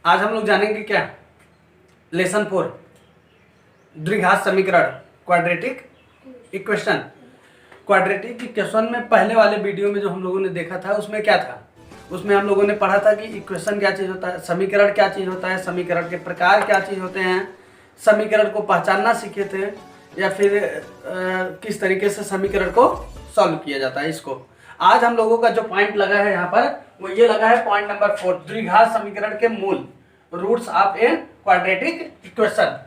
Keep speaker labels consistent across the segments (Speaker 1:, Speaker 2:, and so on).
Speaker 1: आज हम लोग जानेंगे क्या, लेसन 4 द्विघात समीकरण, क्वाड्रेटिक इक्वेशन। क्वाड्रेटिक इक्वेशन में पहले वाले वीडियो में जो हम लोगों ने देखा था उसमें क्या था, उसमें हम लोगों ने पढ़ा था कि इक्वेशन क्या चीज़ होता है, समीकरण क्या चीज़ होता है, समीकरण के प्रकार क्या चीज़ होते हैं, समीकरण को पहचानना सीखे थे, या फिर किस तरीके से समीकरण को सॉल्व किया जाता है। इसको आज हम लोगों का जो पॉइंट लगा है यहाँ पर वो ये लगा है पॉइंट नंबर 4, द्विघात समीकरण के मूल, roots of a quadratic equation.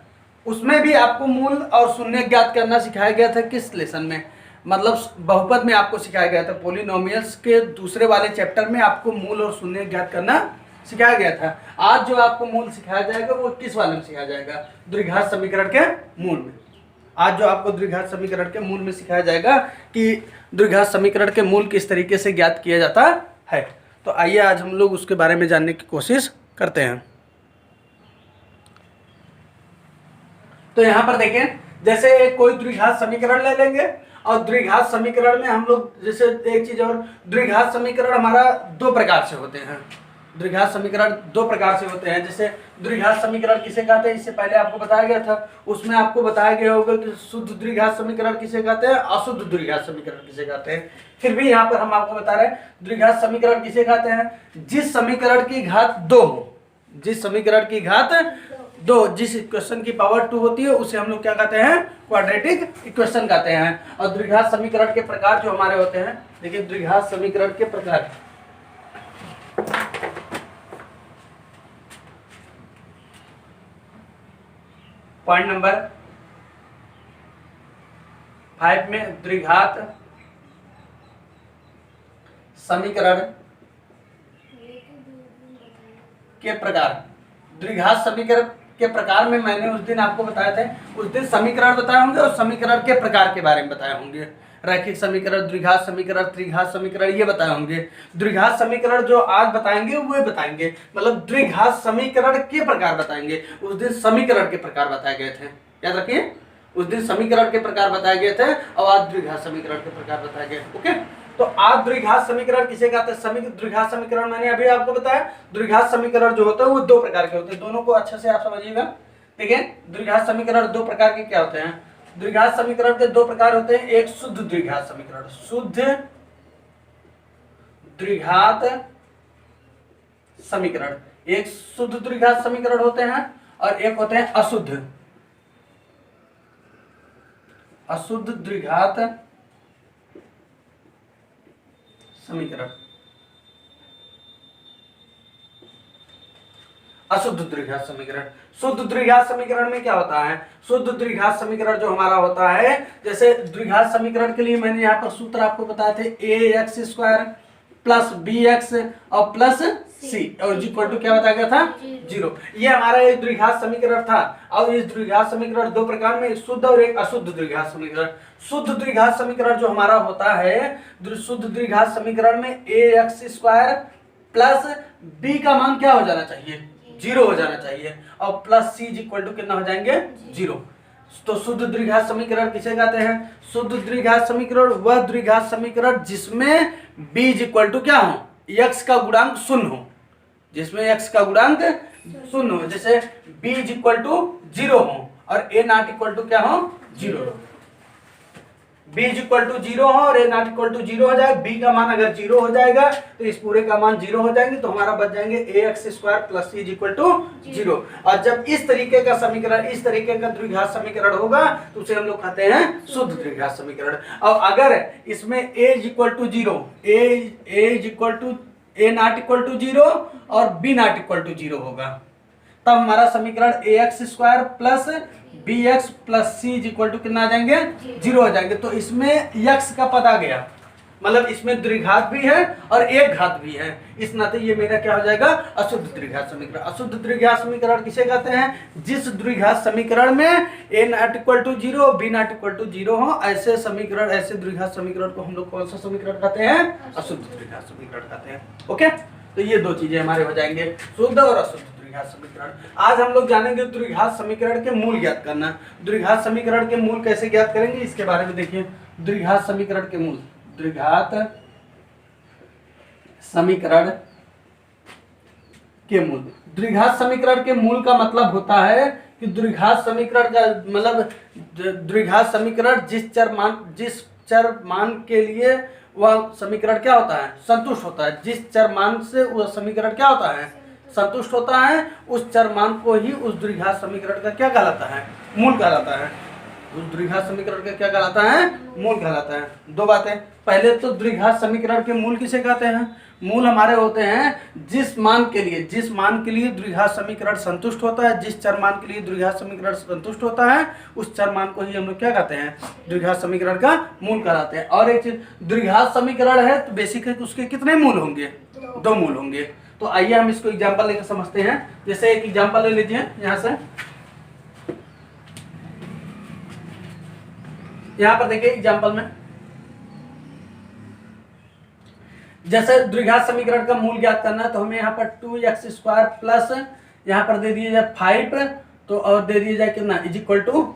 Speaker 1: उसमें भी आपको मूल और शून्य ज्ञात करना सिखाया गया था। किस लेसन में, मतलब बहुपद में आपको सिखाया गया था। पॉलिनोमियल्स के दूसरे वाले चैप्टर में आपको मूल और शून्य ज्ञात करना सिखाया गया था। आज जो आपको मूल सिखाया जाएगा वो किस वाले में सिखाया जाएगा, द्विघात समीकरण के मूल में। आज जो आपको द्विघात समीकरण के मूल में सिखाया जाएगा कि द्विघात समीकरण के मूल किस तरीके से ज्ञात किया जाता है। तो आइए आज हम लोग उसके बारे में जानने की कोशिश करते हैं। तो यहाँ पर देखें, जैसे कोई द्विघात समीकरण ले लेंगे और द्विघात समीकरण में हम लोग जैसे एक चीज और, द्विघात समीकरण हमारा दो प्रकार से होते हैं। द्विघात समीकरण दो प्रकार से होते हैं। जैसे द्विघात समीकरण किसे कहते हैं, इससे पहले आपको बताया गया था, उसमें आपको बताया गया होगा कि शुद्ध द्विघात समीकरण किसे कहते हैं, अशुद्ध द्विघात समीकरण किसे कहते हैं। फिर भी यहाँ पर हम आपको बता रहे हैं द्विघात समीकरण किसे कहते हैं, जिस समीकरण की घात 2 हो, जिस समीकरण की घात 2, जिस इक्वेशन की पावर 2 होती है उसे हम लोग क्या कहते हैं, क्वाड्रेटिक इक्वेशन कहते हैं। और द्विघात समीकरण के प्रकार जो हमारे होते हैं, देखिए द्विघात समीकरण के प्रकार, पॉइंट नंबर 5 में द्विघात समीकरण के प्रकार। द्विघात समीकरण के प्रकार में मैंने उस दिन आपको बताया था, उस दिन समीकरण बताए होंगे और समीकरण के प्रकार के बारे में बताए होंगे। रैखिक समीकरण, द्विघात समीकरण, त्रिघात समीकरण ये बताए होंगे। द्विघात समीकरण जो आज बताएंगे वो बताएंगे, मतलब द्विघात समीकरण के प्रकार बताएंगे। उस दिन समीकरण के प्रकार बताए गए थे, याद रखिए, उस दिन समीकरण के प्रकार बताए गए थे और आज द्विघात समीकरण के प्रकार बताए गए। ओके, तो आज द्विघात समीकरण किसे कहते हैं, द्विघात समीकरण मैंने अभी आपको बताया। द्विघात समीकरण जो होता है वो दो प्रकार के होते हैं, दोनों को अच्छे से आप समझिएगा। ठीक है, द्विघात समीकरण दो प्रकार के क्या होते हैं, द्विघात समीकरण के दो प्रकार होते हैं। एक शुद्ध द्विघात समीकरण, शुद्ध द्विघात समीकरण, एक शुद्ध द्विघात समीकरण होते हैं और एक होते हैं अशुद्ध, अशुद्ध द्विघात समीकरण, अशुद्ध द्विघात समीकरण। शुद्ध द्विघात समीकरण में क्या होता है, शुद्ध द्विघात समीकरण जो हमारा होता है, जैसे द्विघात समीकरण के लिए मैंने यहाँ पर सूत्र आपको बताए थे, ax² प्लस bx और प्लस c और इक्वल टू क्या बताया गया था, 0। ये हमारा एक द्विघात समीकरण था। और इस द्विघात समीकरण दो प्रकार में, शुद्ध और एक अशुद्ध द्विघात समीकरण। शुद्ध द्विघात समीकरण जो हमारा होता है, शुद्ध द्विघात समीकरण में ax² प्लस b का मान क्या हो जाना चाहिए, 0 हो जाना चाहिए, और प्लस c इक्वल टू कितना हो जाएंगे, 0। तो शुद्ध द्विघात समीकरण किसे कहते हैं, शुद्ध द्विघात समीकरण वह द्विघात समीकरण जिसमें b इक्वल टू क्या हो, x का गुणांक 0 हो, जिसमें x का गुणांक 0 हो। जैसे b इक्वल टू 0 हो और a नॉट इक्वल टू क्या हो, 0 हो। b इक्वल टू 0 हो और a नॉट इक्वल टू 0 हो जाए, b का मान अगर 0 हो जाएगा तो इस पूरे का मान 0 हो जाएंगे, तो हमारा बच जाएंगे ax² plus c equal to 0। और जब इस तरीके का समीकरण, इस तरीके का द्विघात समीकरण होगा तो उसे हम लोग कहते हैं शुद्ध द्विघात समीकरण। और अगर इसमें a equal to 0, a not equal to 0 और b नॉट इक्वल टू 0 होगा, तब हमारा समीकरण ax² plus bx plus c equal to कितना आ जाएंगे, 0 हो जाएंगे। तो इसमें x का पद आ गया, मतलब इसमें द्विघात भी है और एक घात भी है, इस नाते ये मेरा क्या हो जाएगा, अशुद्ध द्विघात समीकरण। अशुद्ध द्विघात समीकरण किसे कहते हैं, जिस द्विघात समीकरण में a not equal to 0, b not equal to 0 हो, ऐसे समीकरण, ऐसे द्विघात समीकरण को हम लोग कौन सा समीकरण कहते हैं, अशुद्ध द्विघात समीकरण कहते हैं। ओके, तो ये दो चीजें हमारे हो जाएंगे, शुद्ध और अशुद्ध द्विघात समीकरण। आज हम लोग जानेंगे द्विघात समीकरण के मूल ज्ञात करना। द्विघात समीकरण के मूल कैसे ज्ञात करेंगे इसके बारे में देखिए। द्विघात समीकरण के मूल, द्विघात समीकरण के मूल, द्विघात समीकरण के मूल का मतलब होता है कि द्विघात समीकरण का मतलब द्विघात समीकरण जिस चर मान के लिए वह समीकरण क्या होता है, संतुष्ट होता है। जिस चर मान से वह समीकरण क्या होता है, संतुष्ट होता है, उस चर मान को ही उस द्विघात समीकरण का क्या कहलाता है, मूल कहलाता है। उस द्विघात समीकरण का क्या कहलाता है, मूल कहलाता है। दो बातें, पहले तो द्विघात समीकरण के मूल किसे कहते हैं, मूल हमारे होते हैं जिस मान के लिए द्विघात समीकरण संतुष्ट होता है, जिस चर मान के लिए द्विघात समीकरण संतुष्ट होता है, उस चर मान को ही हम लोग क्या कहते हैं, द्विघात समीकरण का मूल कहलाते हैं। और एक चीज, द्विघात समीकरण है तो बेसिक है कि उसके कितने मूल होंगे, दो मूल होंगे। तो आइए हम इसको एग्जाम्पल लेकर समझते हैं। जैसे एक एग्जाम्पल ले लीजिए, यहाँ से यहाँ पर देखिए एग्जाम्पल में, जैसे द्विघात समीकरण का मूल ज्ञात करना है तो हमें यहाँ पर 2x² प्लस यहाँ पर दे दिया जाए 5, तो और दे दिया जाए कितना, इज इक्वल टू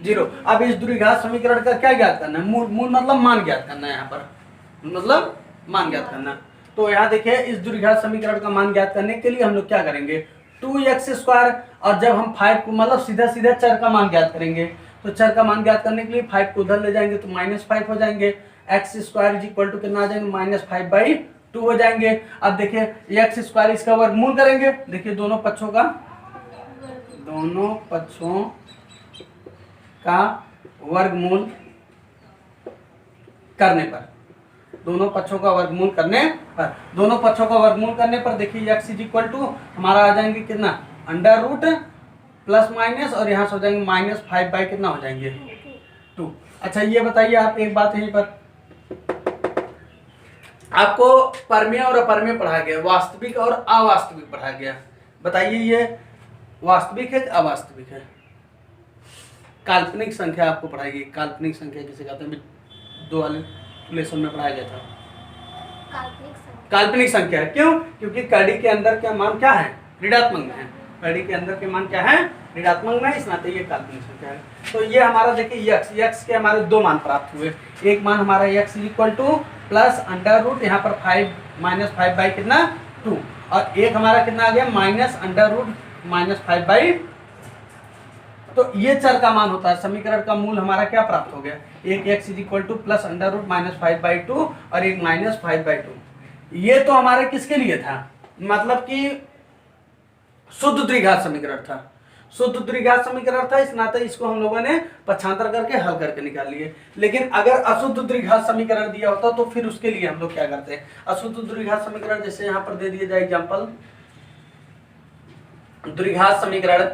Speaker 1: 0। अब इस द्विघात समीकरण का क्या ज्ञात करना है, मूल मतलब मान ज्ञात करना है। यहाँ पर मतलब मान ज्ञात करना। तो यहाँ देखिए इस द्विघात समीकरण का मान ज्ञात करने के लिए हम लोग क्या करेंगे, 2x², और जब हम 5 को मतलब सीधा चर का मान ज्ञात करेंगे, तो चर का मान ज्ञात करने के लिए 5 को उधर ले जाएंगे तो -5 हो जाएंगे। x² इज इक्वल टू कितना आ जाएंगे, -5/2 हो जाएंगे। अब देखिए x² इसका वर्गमूल करेंगे, देखिए दोनों पक्षों का वर्गमूल करने पर, दोनों पक्षों का वर्गमूल करने पर देखिए x इज इक्वल टू हमारा आ जाएंगे कितना, √ प्लस माइनस, और यहाँ से हो जाएंगे -5 कितना हो जाएंगे, 2। अच्छा ये बताइए आप एक बात, यहीं पर आपको परमेय और अपरमेय पढ़ाया गया, वास्तविक और अवास्तविक पढ़ाया गया। बताइए ये वास्तविक है अवास्तविक है, काल्पनिक संख्या आपको पढ़ाई गई। काल्पनिक संख्या किसे कहते हैं, 2 वाले लेसन में पढ़ाया गया था। काल्पनिक संख्या है, क्यों, क्योंकि कड़ी के अंदर का मान क्या है, ऋणात्मक में है। कड़ी के अंदर के मान क्या है, ऋणात्मक में, इस नाते ये काल्पनिक संख्या है। तो ये हमारा देखिए x के हमारे दो मान प्राप्त हुए। एक मान हमारा x इक्वल टू प्लस √ यहाँ पर 5 -5 कितना 2, और एक हमारा कितना आ गया -√ -5। तो ये चर का मान होता है, समीकरण का मूल हमारा क्या प्राप्त हो गया, एक x इक्वल टू प्लस √ -5/2 और एक -5/2। ये तो हमारे किसके लिए था, मतलब कि शुद्ध द्विघात समीकरण था, इस नाते इसको हम लोगों ने पक्षांतर करके हल करके निकाल लिए। लेकिन अगर अशुद्ध द्विघात समीकरण दिया होता तो फिर उसके लिए हम लोग क्या करते हैं, अशुद्ध द्विघात समीकरण जैसे यहाँ पर दे दिया जाए एग्जांपल, द्विघात समीकरण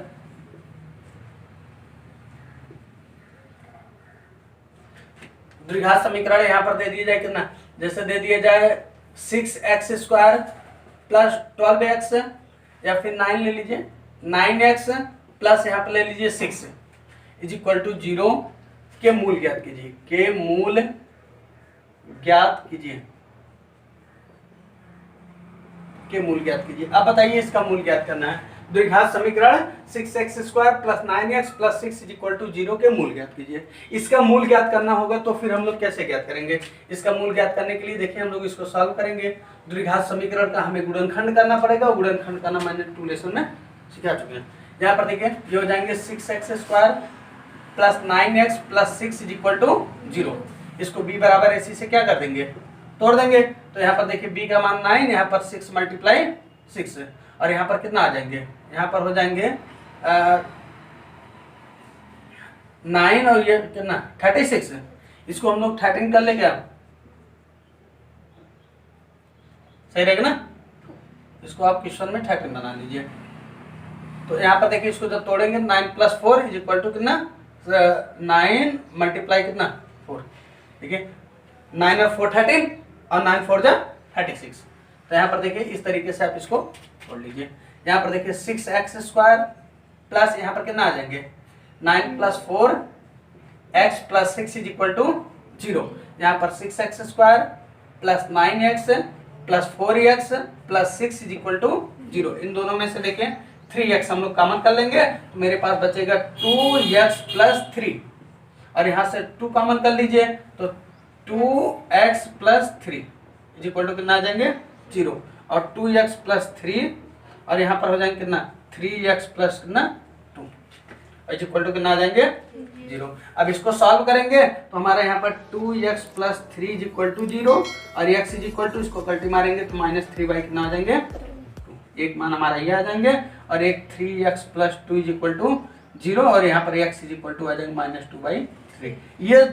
Speaker 1: यहाँ पर दे दिया जाए कितना, जैसे दे दिया जाए 6x² प्लस 12x, या फिर 9 ले लीजिए, 9x प्लस यहाँ पर ले लीजिए 6 इज इक्वल टू 0 के मूल ज्ञात कीजिए। अब बताइए इसका मूल ज्ञात करना है, द्विघात समीकरण 6x² plus 9x plus 6 is equal to 0 के मूल ज्ञात कीजिए। इसका मूल ज्ञात करना होगा तो फिर हम लोग कैसे ज्ञात करेंगे, इसका मूल ज्ञात करने के लिए देखिए हम लोग इसको सॉल्व करेंगे। द्विघात समीकरण का हमें गुणनखंड करना पड़ेगा, गुणनखंड करना मैंने 2 लेसन में सिखा चुके हैं। यहाँ पर देखिए ये हो जाएंगे 6x² plus 9x plus 6 is equal to 0। इसको b बराबर ac से क्या कर देंगे, तोड़ देंगे। तो यहाँ पर देखिए b का मान 9, यहाँ पर 6 × 6, और यहाँ पर कितना आ जाएंगे, यहाँ पर हो जाएंगे 9 और ये कितना 36। इसको हम लोग 13 कर ले क्या, सही रहेगा ना, इसको आप क्वेश्चन में 13 बना लीजिए। तो यहाँ पर देखिए इसको जब तोड़ेंगे 9 + 4 इज इक्वल टू कितना, 9 × कितना 4, ठीक है, 9 और 4 13 और 9 4 36। तो यहाँ पर देखिए इस तरीके से आप इसको तोड़ लीजिए। यहाँ पर देखिए 6x² प्लस यहाँ पर कितना आ जाएंगे 9 + 4x plus 6 is equal to 0। यहाँ पर 6x² plus 9x plus 4x plus 6 is equal to 0। इन दोनों में से देखें 3x हम लोग कॉमन कर लेंगे तो मेरे पास बचेगा 2x प्लस 3, और यहाँ से 2 कॉमन कर लीजिए तो 2x plus 3 is equal to कितना आ जाएंगे 0। और 2x प्लस 3 और यहाँ पर हो जाएंगे कितना 3x प्लस कितना 2 इक्वल टू कितना आ जाएंगे 0। अब इसको सॉल्व करेंगे तो हमारे यहाँ पर 2x plus 3 is equal to 0 और x इज इक्वल टू इसको कल्टी मारेंगे तो -3 बाई कितना आ जाएंगे 2। एक मान हमारा ये आ जाएंगे और एक 3x plus 2 is equal to 0 और यहाँ पर x इज इक्वल टू आ जाएंगे -2/3। ये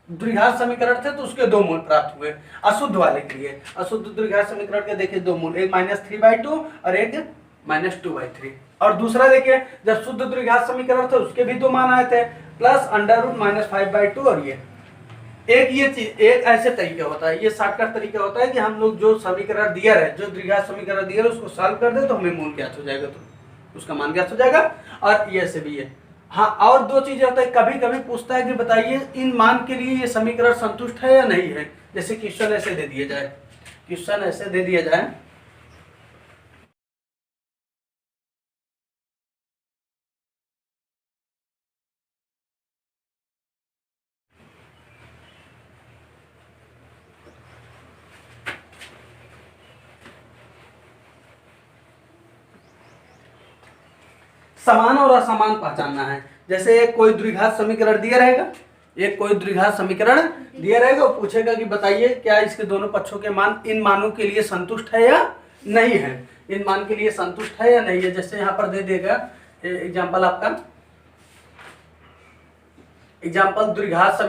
Speaker 1: द्विघात समीकरण थे तो उसके दो मूल प्राप्त हुए। अशुद्ध वाले के लिए अशुद्ध द्विघात समीकरण के देखिए दो मूल, एक -3/2 और एक -2/3। और दूसरा देखिए जब शुद्ध द्विघात समीकरण थे उसके भी दो मान आए थे प्लस √-5/2 और ये चीज एक ऐसे तरीके होता है, ये शॉर्टकट तरीका होता है कि हम लोग जो समीकरण दिया है जो द्विघात समीकरण दिया है उसको सॉल्व कर दे तो हमें मूल ज्ञात हो जाएगा, तो उसका मान ज्ञात हो जाएगा। और ये से भी है। हाँ और दो चीजें होता है, कभी कभी पूछता है कि बताइए इन मान के लिए ये समीकरण संतुष्ट है या नहीं है। जैसे क्वेश्चन ऐसे दे दिया जाए समान और असमान पहचानना है। जैसे कोई द्विघात समीकरण दिया रहेगा, वो पूछेगा कि बताइए क्या इसके दोनों पक्षों के मान इन मानों के लिए संतुष्ट है या नहीं है, इन मान के लिए संतुष्ट है या नहीं है। जैसे यहाँ पर दे देगा एग्जाम्पल आपका द्विघात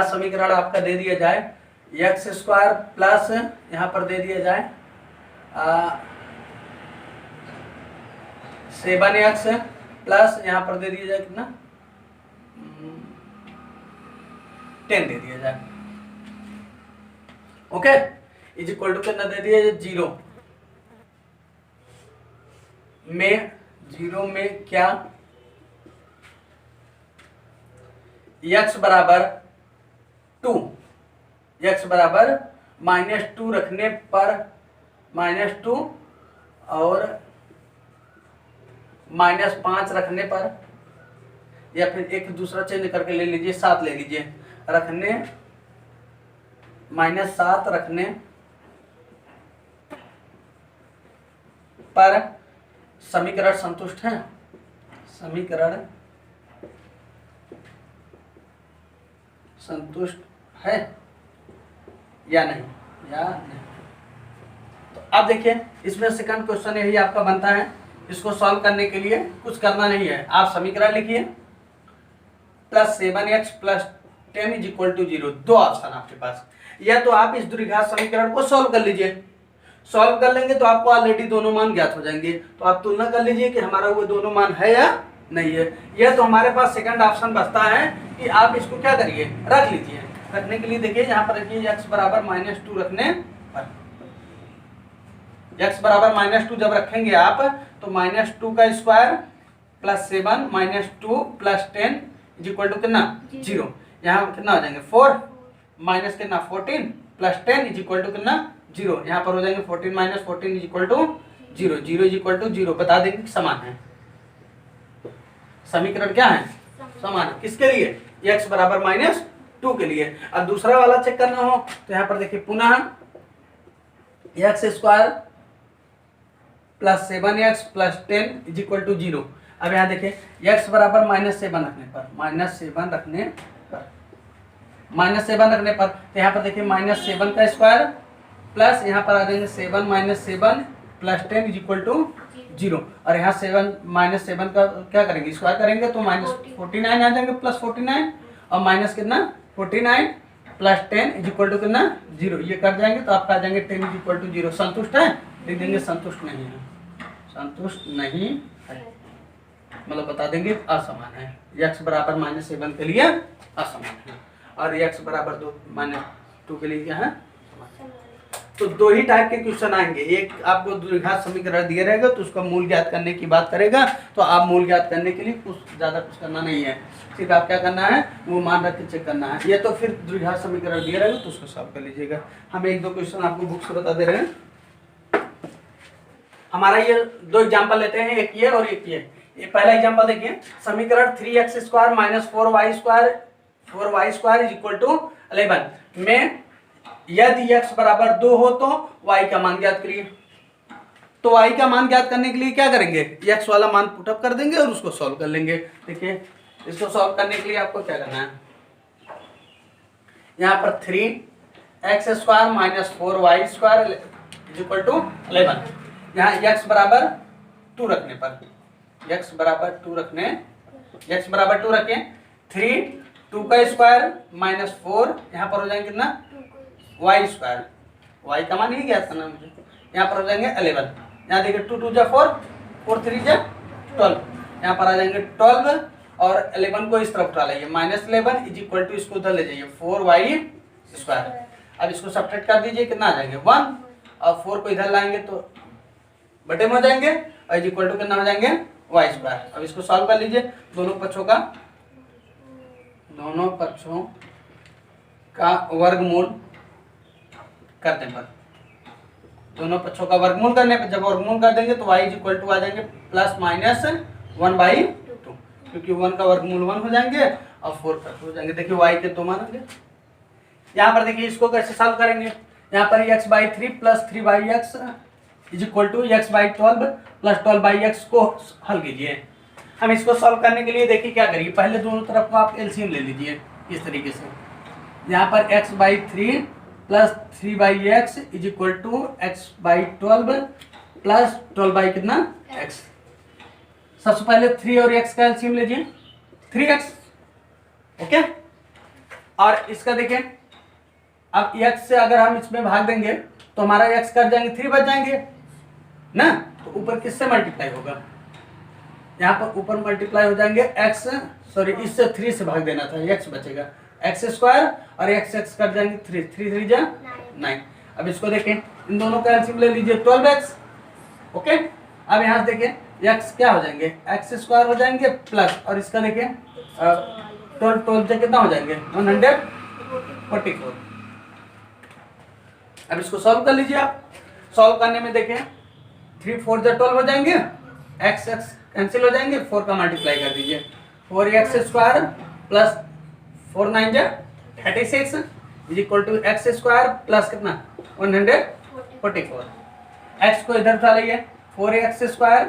Speaker 1: समीकरण आपका दे दिया जाए x² प्लस यहाँ पर दे दिया जाए 7x प्लस यहाँ पर दे दिया जाए कितना 10 दे दिया जाए। ओके इज इक्वल टू कितना दे दिया जाए 0 में क्या x बराबर 2 -2 रखने पर -2 और -5 रखने पर, या फिर एक दूसरा चेंज करके ले लीजिए 7 ले लीजिए, रखने -7 रखने पर समीकरण संतुष्ट है, समीकरण संतुष्ट है या नहीं। तो अब देखिए इसमें सेकंड क्वेश्चन यही आपका बनता है। इसको सॉल्व करने के लिए कुछ करना नहीं है, आप समीकरण लिखिए +7x + 10 इज इक्वल टू 0। दो ऑप्शन आपके पास, या तो आप इस द्विघात समीकरण को सॉल्व कर लीजिए, सॉल्व कर लेंगे तो आपको ऑलरेडी दोनों मान ज्ञात हो जाएंगे, तो आप तुलना कर लीजिए कि हमारा वो दोनों मान है या नहीं है। यह तो हमारे पास सेकंड ऑप्शन बचता है कि आप इसको क्या करिए रख लीजिए। रखने के लिए देखिए यहाँ पर रखिए x बराबर -2 रखने पर, x बराबर -2 जब रखेंगे आप तो -2 का स्क्वायर +7 -2 + 10 इज इक्वल टू कितना 0। यहाँ कितना हो जाएंगे 4 माइनस कितना 14 + 10 इज इक्वल टू कितना 0। यहाँ पर हो जाएंगे 14 - 14 is equal to 0। 0 is equal to 0 बता देंगे कि समान है, समीकरण क्या है समान है। किसके लिए x बराबर -2 के लिए। अब दूसरा वाला चेक करना हो तो यहाँ पर देखिए पुनः x² + 7x + 10 is equal to 0। अब यहाँ देखिए x बराबर -7 रखने पर तो यहाँ पर देखिए -7 का स्क्वायर प्लस यहाँ पर आ जाएंगे 7 - 7 + 10 इज इक्वल टू 0। और यहाँ 7 का क्या करेंगे स्क्वायर करेंगे तो -49 आ जाएंगे +49 और माइनस कितना 49 + 10 इज इक्वल टू कितना 0। ये कर जाएंगे तो आपका आ जाएंगे 10 इज इक्वल टू 0। संतुष्ट है, लिख देंगे संतुष्ट नहीं है, संतुष्ट नहीं है मतलब बता देंगे असमान है। x बराबर -7 के लिए असमान है और x बराबर 2 के लिए क्या है। तो दो ही टाइप के क्वेश्चन आएंगे, एक आपको द्विघात समीकरण दिया रहेगा तो उसका मूल ज्ञात करने की बात करेगा, तो आप मूल ज्ञात करने के लिए कुछ ज़्यादा कुछ करना नहीं है, सिर्फ आप क्या करना है वो मान रख के चेक करना है। ये तो फिर द्विघात समीकरण दिया रहेगा तो उसको सॉल्व कर लीजिएगा। हम एक दो क्वेश्चन आपको बुक से बता दे रहे हैं। हमारा ये दो एग्जाम्पल लेते हैं, एक ये और एक ये। पहला एग्जाम्पल देखिए, समीकरण 3x² - 4y² 4y² is equal to 11 में यदि x बराबर 2 हो तो y का मान ज्ञात करिए। तो y का मान ज्ञात करने के लिए क्या करेंगे, x वाला मान पुटअप कर देंगे और उसको सॉल्व कर लेंगे। देखिए इसको सॉल्व करने के लिए आपको क्या करना है, यहाँ पर 3x² minus 4y² is equal to 11। यहाँ x बराबर 2 रखने पर, x बराबर 2 रखें 3 2 का स्क्वायर माइनस 4 यहाँ पर हो जाएंगे कितना y², y का मान ही ज्ञात करना मुझे। यहाँ पर हो जाएंगे 11, यहाँ देखिए 2 2 जा 4 4 3 जा 12, यहाँ पर आ जाएंगे 12 और 11 को इस तरफ उठा लाइए -11 इज इक्वल टू इसको उधर ले जाइए 4y²। अब इसको सब्ट्रैक्ट कर दीजिए, कितना आ जाएंगे 1 और 4 को इधर लाएंगे तो बटे में हो जाएंगे और इज इक्वल टू कितना हो जाएंगे y²। अब इसको सॉल्व कर लीजिए, दोनों पक्षों का वर्गमूल करने पर, दोनों पक्षों का वर्गमूल करने पर जब वर्गमूल कर देंगे तो y इज इक्वल टू आ जाएंगे +-1/2, क्योंकि 1 का वर्गमूल 1 हो जाएंगे और 4 का हो जाएंगे। देखिए y के 2 मान होंगे। यहाँ पर देखिए इसको कैसे सॉल्व करेंगे, यहाँ पर x/3 + 3x is equal to x/12 + 12x को हल कीजिए। हम इसको सॉल्व करने के लिए देखिए क्या करिए, पहले दोनों तरफ को आप एलसीएम ले लीजिए इस तरीके से। यहाँ पर x/3 + 3x is equal to x/12 + 12 कितना x। सबसे पहले 3 और x का एलसीएम लीजिए 3x, ओके। और इसका देखिए अब x से अगर हम इसमें भाग देंगे तो हमारा x कट जाएंगे 3 बच जाएंगे ना, तो ऊपर किससे मल्टीप्लाई होगा, यहाँ पर ऊपर मल्टीप्लाई हो जाएंगे इससे 3 से भाग देना था, x बचेगा x² और x कट जाएंगे 3 3 जा 9। अब इसको देखें, इन दोनों का एलसीएम ले लीजिए 12x, ओके। अब यहाँ से देखें x क्या हो जाएंगे x² हो जाएंगे प्लस, और इसका देखें 12 से कितना हो जाएंगे 144। अब इसको सॉल्व कर लीजिए आप। सॉल्व करने में देखें 3 4 जा 12 हो जाएंगे, x कैंसिल हो जाएंगे, 4 का मल्टीप्लाई कर दीजिए 4x² प्लस 4 9 जा 36 is equal to x² plus कितना 144। x को इधर उठा लीजिए 4x²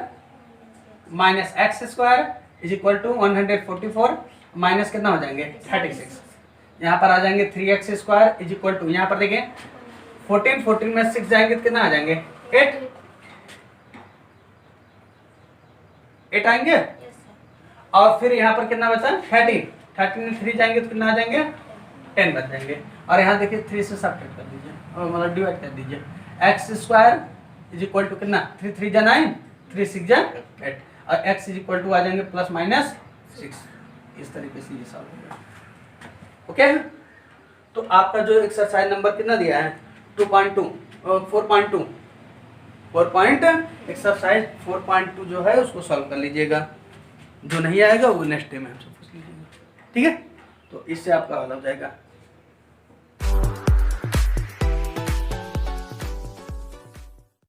Speaker 1: minus x² is equal to 144 minus कितना हो जाएंगे 36। यहाँ पर आ जाएंगे 3x² इज इक्वल टू, यहाँ पर देखें 14 में 6 जाएंगे तो कितना आ जाएंगे 8 आएंगे। और फिर यहाँ पर कितना बचा 13 में 3 जाएंगे तो कितना आ जाएंगे 10 बच जाएंगे। और यहाँ देखिए 3 से सब्ट्रैक्ट कर दीजिए और मतलब डिवाइड कर दीजिए, x² इज इक्वल टू कितना 3 3 जा 9 3 6 जा 8 और x इज इक्वल टू आ जाएंगे +-6। इस तरीके से ये सॉल्व होगा, ओके। तो आपका जो एक्सरसाइज नंबर कितना दिया है 4.2 एक्सरसाइज 4.2 जो है उसको सॉल्व कर लीजिएगा, जो नहीं आएगा वो नेक्स्ट डे में हमसे पूछ लीजिएगा, ठीक है। तो इससे आपका हल हो जाएगा।